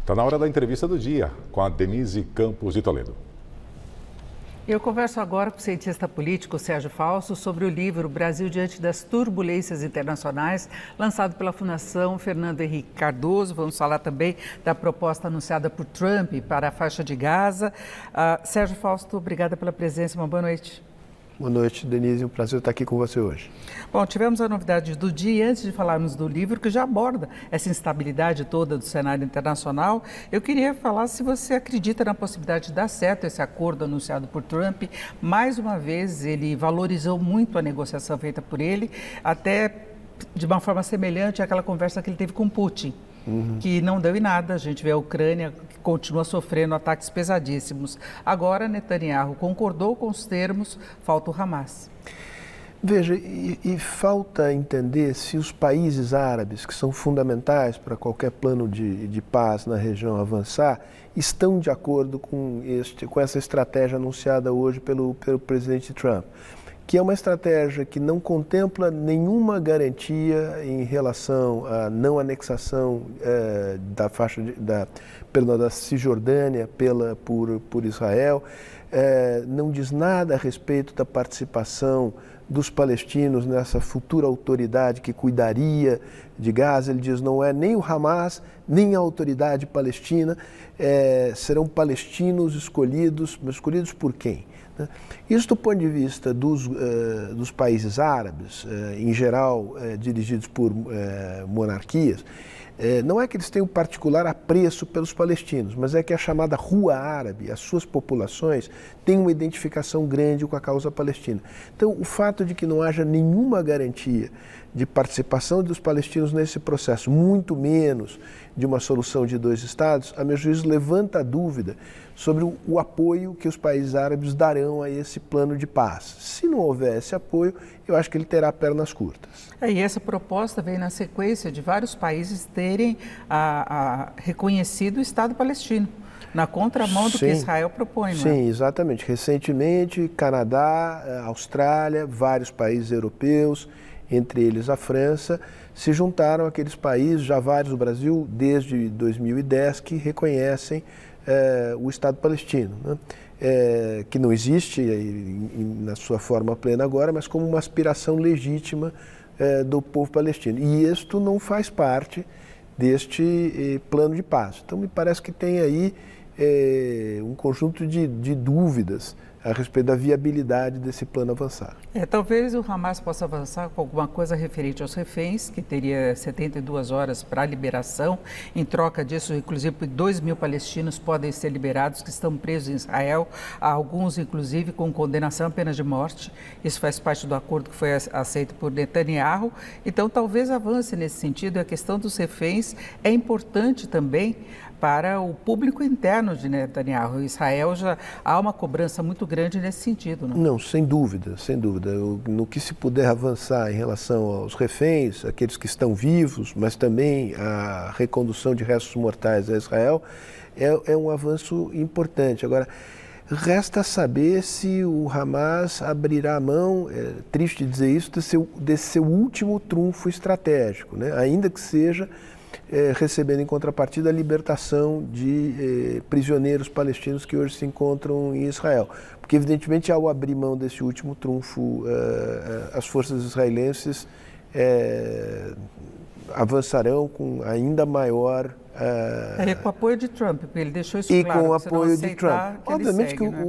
Está na hora da entrevista do dia com a Denise Campos de Toledo. Eu converso agora com o cientista político Sérgio Fausto sobre o livro Brasil Diante das Turbulências Internacionais, lançado pela Fundação Fernando Henrique Cardoso. Vamos falar também da proposta anunciada por Trump para a faixa de Gaza. Sérgio Fausto, obrigada pela presença, uma boa noite. Boa noite, Denise. Um prazer estar aqui com você hoje. Bom, tivemos a novidade do dia, antes de falarmos do livro, que já aborda essa instabilidade toda do cenário internacional. Eu queria falar se você acredita na possibilidade de dar certo esse acordo anunciado por Trump. Mais uma vez, ele valorizou muito a negociação feita por ele, até de uma forma semelhante àquela conversa que ele teve com Putin. Que não deu em nada. A gente vê a Ucrânia que continua sofrendo ataques pesadíssimos. Agora, Netanyahu concordou com os termos, falta o Hamas. Veja, e falta entender se os países árabes, que são fundamentais para qualquer plano de paz na região avançar, estão de acordo com essa estratégia anunciada hoje pelo presidente Trump, que é uma estratégia que não contempla nenhuma garantia em relação à não anexação da Cisjordânia por Israel, não diz nada a respeito da participação dos palestinos nessa futura autoridade que cuidaria de Gaza. Ele diz não é nem o Hamas, nem a autoridade palestina, serão palestinos escolhidos, mas escolhidos por quem? Isso do ponto de vista dos países árabes, em geral dirigidos por monarquias, não é que eles tenham particular apreço pelos palestinos, mas é que a chamada Rua Árabe, as suas populações, têm uma identificação grande com a causa palestina. Então, o fato de que não haja nenhuma garantia de participação dos palestinos nesse processo, muito menos de uma solução de dois estados, a meu juízo levanta a dúvida sobre o apoio que os países árabes darão a esse plano de paz. Se não houver esse apoio, eu acho que ele terá pernas curtas. E essa proposta vem na sequência de vários países terem reconhecido o Estado palestino, na contramão do que Israel propõe. Não é? Sim, exatamente. Recentemente, Canadá, Austrália, vários países europeus, entre eles a França, se juntaram àqueles países, já vários do Brasil, desde 2010, que reconhecem o Estado palestino, né? Que não existe na sua forma plena agora, mas como uma aspiração legítima do povo palestino. E isto não faz parte deste plano de paz. Então, me parece que tem aí um conjunto de dúvidas a respeito da viabilidade desse plano avançar. Talvez o Hamas possa avançar com alguma coisa referente aos reféns, que teria 72 horas para a liberação. Em troca disso, inclusive, 2.000 palestinos podem ser liberados que estão presos em Israel, alguns, inclusive, com condenação à pena de morte. Isso faz parte do acordo que foi aceito por Netanyahu. Então, talvez avance nesse sentido. A questão dos reféns é importante também para o público interno de Netanyahu. Israel já há uma cobrança muito grande nesse sentido, não? Não, sem dúvida, sem dúvida. No que se puder avançar em relação aos reféns, aqueles que estão vivos, mas também a recondução de restos mortais a Israel, é um avanço importante. Agora, resta saber se o Hamas abrirá a mão, é triste dizer isso, desse seu último trunfo estratégico, né? Ainda que seja recebendo em contrapartida a libertação de prisioneiros palestinos que hoje se encontram em Israel. Porque, evidentemente, ao abrir mão desse último trunfo, as forças israelenses avançarão com ainda maior... com o apoio de Trump, porque ele deixou isso claro. E com o apoio de Trump. Obviamente segue, que né?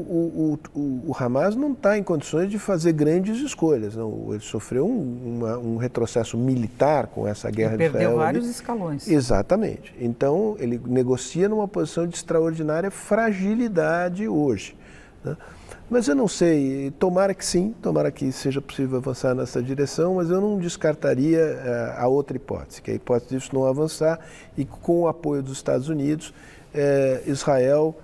o Hamas não está em condições de fazer grandes escolhas. Não. Ele sofreu um retrocesso militar com essa guerra de Israel. Perdeu vários escalões. Exatamente. Então, ele negocia numa posição de extraordinária fragilidade hoje, né? Mas eu não sei, tomara que sim, tomara que seja possível avançar nessa direção, mas eu não descartaria a outra hipótese, que é a hipótese disso não avançar e com o apoio dos Estados Unidos, Israel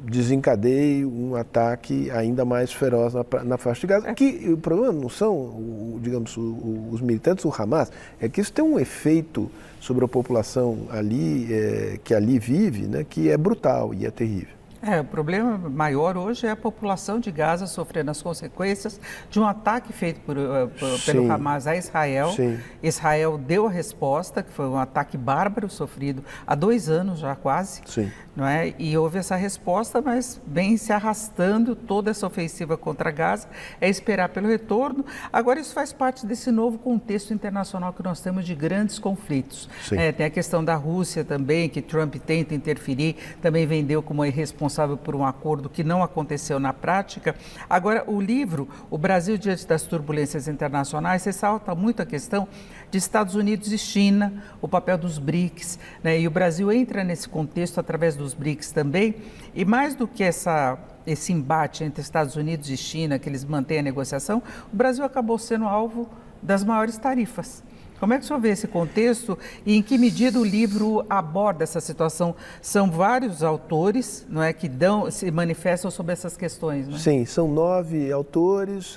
desencadeie um ataque ainda mais feroz na faixa de Gaza. Que o problema não são, digamos, os militantes, o Hamas, é que isso tem um efeito sobre a população ali, que ali vive, né, que é brutal e é terrível. O problema maior hoje é a população de Gaza sofrendo as consequências de um ataque feito pelo Hamas a Israel. Sim. Israel deu a resposta, que foi um ataque bárbaro sofrido há 2 anos já quase. Sim. Não é? E houve essa resposta, mas vem se arrastando toda essa ofensiva contra Gaza, é esperar pelo retorno. Agora, isso faz parte desse novo contexto internacional que nós temos de grandes conflitos. Tem a questão da Rússia também, que Trump tenta interferir, também vendeu como irresponsável por um acordo que não aconteceu na prática. Agora, o livro, O Brasil diante das turbulências internacionais, ressalta muito a questão de Estados Unidos e China, o papel dos BRICS, né? E o Brasil entra nesse contexto através dos BRICS também, e mais do que esse embate entre Estados Unidos e China, que eles mantêm a negociação, o Brasil acabou sendo alvo das maiores tarifas. Como é que o senhor vê esse contexto e em que medida o livro aborda essa situação? São vários autores, não é, que se manifestam sobre essas questões, não é? Sim, são 9 autores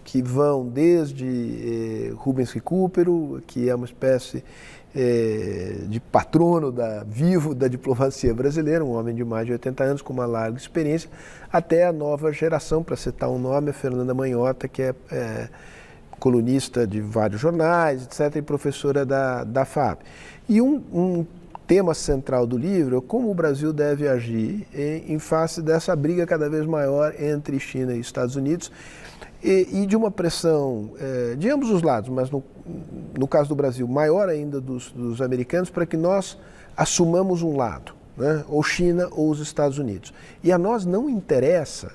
que vão desde Rubens Recupero, que é uma espécie de patrono vivo da diplomacia brasileira, um homem de mais de 80 anos com uma larga experiência, até a nova geração, para citar um nome, a Fernanda Manhota, que é colunista de vários jornais, etc., e professora da FAP. E um tema central do livro é como o Brasil deve agir em face dessa briga cada vez maior entre China e Estados Unidos e de uma pressão de ambos os lados, mas no caso do Brasil, maior ainda dos americanos, para que nós assumamos um lado, né? Ou China ou os Estados Unidos. E a nós não interessa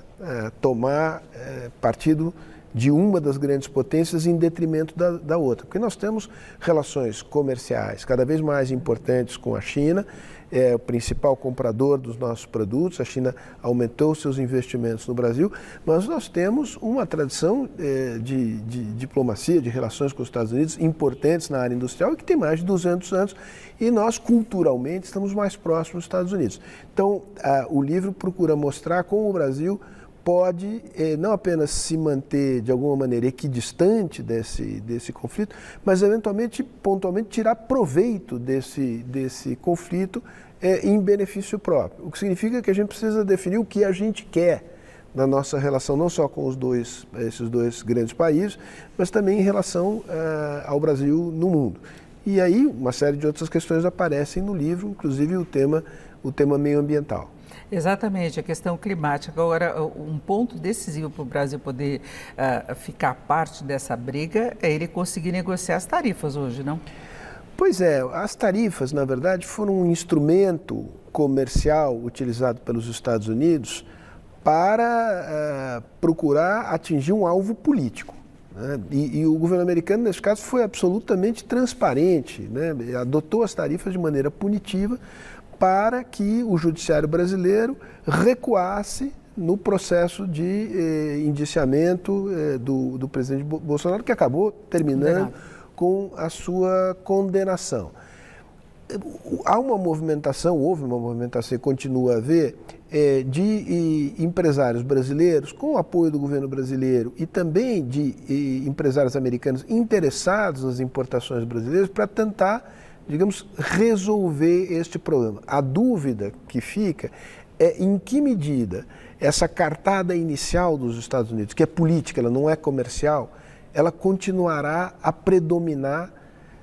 tomar partido de uma das grandes potências em detrimento da outra, porque nós temos relações comerciais cada vez mais importantes com a China, é o principal comprador dos nossos produtos, a China aumentou seus investimentos no Brasil, mas nós temos uma tradição de diplomacia, de relações com os Estados Unidos importantes na área industrial e que tem mais de 200 anos, e nós culturalmente estamos mais próximos dos Estados Unidos. Então, o livro procura mostrar como o Brasil pode não apenas se manter de alguma maneira equidistante desse conflito, mas eventualmente, pontualmente, tirar proveito desse conflito em benefício próprio. O que significa que a gente precisa definir o que a gente quer na nossa relação, não só com esses dois grandes países, mas também em relação ao Brasil no mundo. E aí uma série de outras questões aparecem no livro, inclusive o tema meioambiental. Exatamente, a questão climática. Agora, um ponto decisivo para o Brasil poder ficar parte dessa briga é ele conseguir negociar as tarifas hoje, não? Pois é, as tarifas, na verdade, foram um instrumento comercial utilizado pelos Estados Unidos para procurar atingir um alvo político, né? E o governo americano, nesse caso, foi absolutamente transparente, né? Adotou as tarifas de maneira punitiva para que o judiciário brasileiro recuasse no processo de indiciamento do presidente Bolsonaro, que acabou terminando com a sua condenação. Houve uma movimentação e continua a haver, de empresários brasileiros, com o apoio do governo brasileiro, e também de empresários americanos interessados nas importações brasileiras para tentar, digamos, resolver este problema. A dúvida que fica é em que medida essa cartada inicial dos Estados Unidos, que é política, ela não é comercial, ela continuará a predominar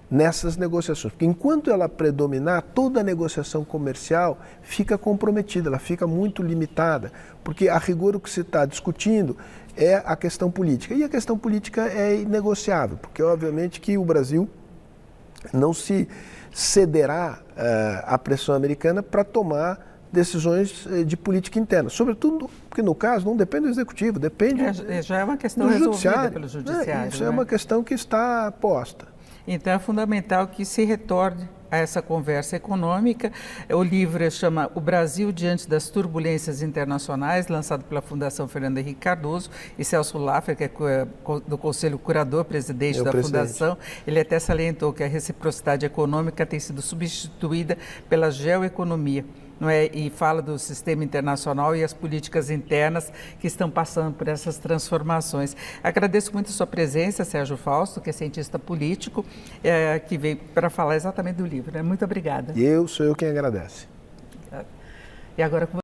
nessas negociações. Porque enquanto ela predominar, toda a negociação comercial fica comprometida, ela fica muito limitada, porque a rigor o que se está discutindo é a questão política. E a questão política é inegociável, porque obviamente que o Brasil não se cederá à pressão americana para tomar decisões de política interna, sobretudo porque no caso não depende do executivo, depende já é uma questão do resolvida judiciário. pelo judiciário. Isso é uma questão que está posta. Então é fundamental que se retorne a essa conversa econômica. O livro chama O Brasil diante das turbulências internacionais, lançado pela Fundação Fernando Henrique Cardoso, e Celso Laffer, que é do Conselho Curador, presidente da Fundação. Ele até salientou que a reciprocidade econômica tem sido substituída pela geoeconomia. Não é? E fala do sistema internacional e as políticas internas que estão passando por essas transformações. Agradeço muito a sua presença, Sérgio Fausto, que é cientista político, que veio para falar exatamente do livro. Muito obrigada. Sou eu quem agradece. E agora com